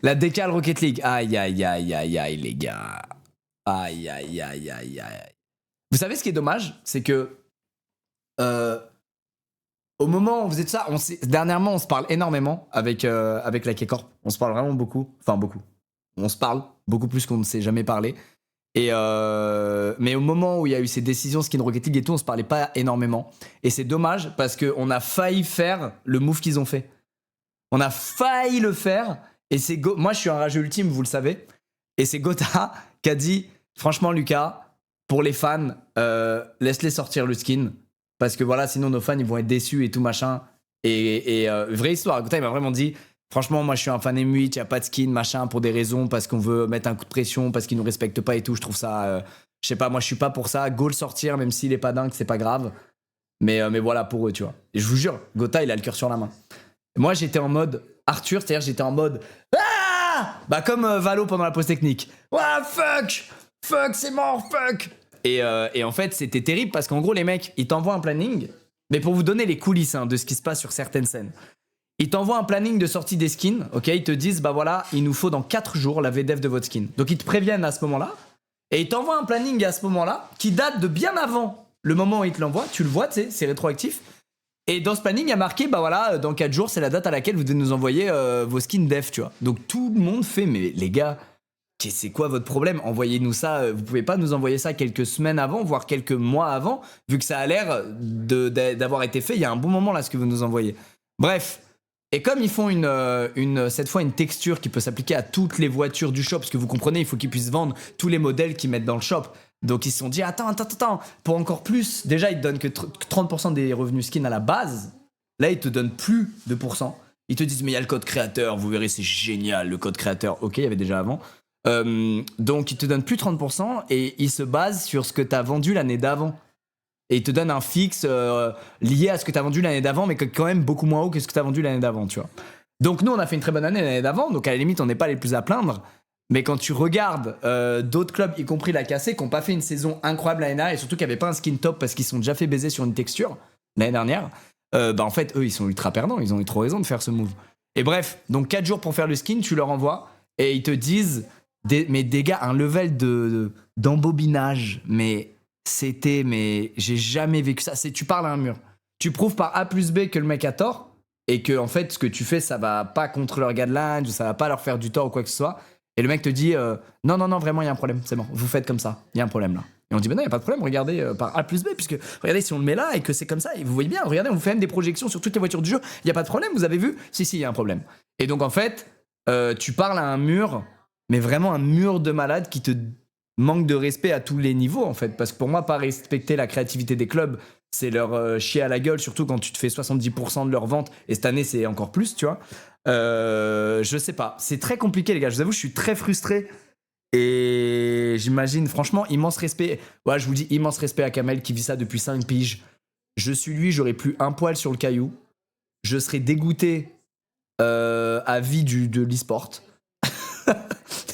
La décale Rocket League. Aïe, aïe, aïe, aïe, aïe, les gars. Aïe, aïe, aïe, aïe, aïe. Vous savez ce qui est dommage, c'est que au moment où on faisait tout ça, dernièrement, on se parle énormément avec la K-Corp. On se parle vraiment beaucoup. Enfin, beaucoup. On se parle beaucoup plus qu'on ne s'est jamais parlé. Et mais au moment où il y a eu ces décisions Skin Rocket League et tout, on se parlait pas énormément. Et c'est dommage parce qu'on a failli faire le move qu'ils ont fait. On a failli le faire. Et c'est moi, je suis un rageux ultime, vous le savez. Et c'est Gotha qui a dit, franchement, Lucas, pour les fans, laisse-les sortir le skin. Parce que voilà, sinon nos fans, ils vont être déçus et tout machin. Et vraie histoire, Gotha, il m'a vraiment dit, franchement, moi, je suis un fan M8, il n'y a pas de skin, machin, pour des raisons, parce qu'on veut mettre un coup de pression, parce qu'ils nous respectent pas et tout. Je trouve ça, je sais pas, moi, je suis pas pour ça. Go le sortir, même s'il est pas dingue, c'est pas grave. Mais voilà, pour eux, tu vois. Et je vous jure, Gotha, il a le cœur sur la main. Et moi, j'étais en mode Arthur, c'est-à-dire j'étais en mode bah comme Valo pendant la pause technique. Ah, fuck, c'est mort, fuck. Et en fait, c'était terrible parce qu'en gros, les mecs, ils t'envoient un planning. Mais pour vous donner les coulisses de ce qui se passe sur certaines scènes, ils t'envoient un planning de sortie des skins. Ok, ils te disent bah voilà, il nous faut dans 4 jours la VDF de votre skin. Donc ils te préviennent à ce moment-là. Et ils t'envoient un planning à ce moment-là qui date de bien avant le moment où ils te l'envoient. Tu le vois, tu sais, c'est rétroactif. Et dans ce planning, il y a marqué, bah voilà, dans 4 jours, c'est la date à laquelle vous devez nous envoyer vos skins def, tu vois. Donc tout le monde fait, mais les gars, c'est quoi votre problème? Envoyez-nous ça, vous pouvez pas nous envoyer ça quelques semaines avant, voire quelques mois avant, vu que ça a l'air d'avoir été fait il y a un bon moment là, ce que vous nous envoyez. Bref. Et comme ils font cette fois une texture qui peut s'appliquer à toutes les voitures du shop, parce que vous comprenez, il faut qu'ils puissent vendre tous les modèles qu'ils mettent dans le shop. Donc ils se sont dit, attends, pour encore plus, déjà ils te donnent que 30% des revenus skins à la base. Là, ils te donnent plus de pourcents. Ils te disent, mais il y a le code créateur, vous verrez, c'est génial, le code créateur. Ok, il y avait déjà avant. Donc ils te donnent plus 30% et ils se basent sur ce que tu as vendu l'année d'avant. Et ils te donnent un fixe lié à ce que tu as vendu l'année d'avant, mais quand même beaucoup moins haut que ce que tu as vendu l'année d'avant, tu vois. Donc nous, on a fait une très bonne année l'année d'avant, donc à la limite, on n'est pas les plus à plaindre. Mais quand tu regardes d'autres clubs, y compris la KC, qui n'ont pas fait une saison incroyable l'année dernière, et surtout qui n'avaient pas un skin top parce qu'ils sont déjà fait baiser sur une texture l'année dernière, bah en fait, eux, ils sont ultra perdants, ils ont eu trop raison de faire ce move. Et bref, donc 4 jours pour faire le skin, tu leur envoies, et ils te disent, mais des gars, un level d'embobinage, mais j'ai jamais vécu ça. Tu parles à un mur. Tu prouves par A plus B que le mec a tort, et que en fait, ce que tu fais, ça va pas contre leur guidelines, ou ça va pas leur faire du tort ou quoi que ce soit. Et le mec te dit non, vraiment, il y a un problème, c'est bon, vous faites comme ça, il y a un problème là. Et on dit, non, il n'y a pas de problème, regardez par A plus B, puisque regardez, si on le met là et que c'est comme ça, et vous voyez bien, regardez, on vous fait même des projections sur toutes les voitures du jeu, il n'y a pas de problème, vous avez vu? Si, il y a un problème. Et donc en fait, tu parles à un mur, mais vraiment un mur de malade qui te manque de respect à tous les niveaux en fait. Parce que pour moi, pas respecter la créativité des clubs, c'est leur chier à la gueule, surtout quand tu te fais 70% de leurs ventes, et cette année, c'est encore plus, tu vois. Je sais pas, c'est très compliqué les gars, je vous avoue, je suis très frustré. Et j'imagine, franchement, immense respect. Ouais, je vous dis immense respect à Kamel qui vit ça depuis 5 piges. Je suis lui, j'aurais plus un poil sur le caillou. Je serais dégoûté à vie de l'e-sport.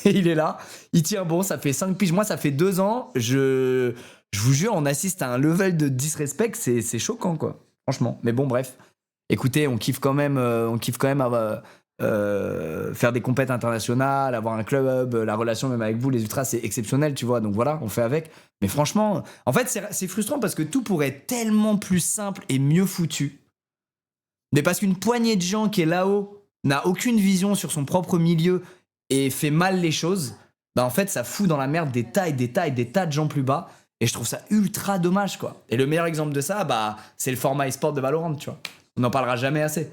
Et il est là, il tient bon, ça fait 5 piges. Moi, ça fait 2 ans, je vous jure, on assiste à un level de disrespect, c'est choquant, quoi. Franchement. Mais bon, bref. Écoutez, on kiffe quand même faire des compètes internationales, avoir un club, la relation même avec vous, les ultras, c'est exceptionnel, tu vois. Donc voilà, on fait avec. Mais franchement, en fait, c'est frustrant parce que tout pourrait être tellement plus simple et mieux foutu. Mais parce qu'une poignée de gens qui est là-haut n'a aucune vision sur son propre milieu et fait mal les choses, bah en fait, ça fout dans la merde des tas de gens plus bas. Et je trouve ça ultra dommage, quoi. Et le meilleur exemple de ça, bah, c'est le format e-sport de Valorant, tu vois. On n'en parlera jamais assez.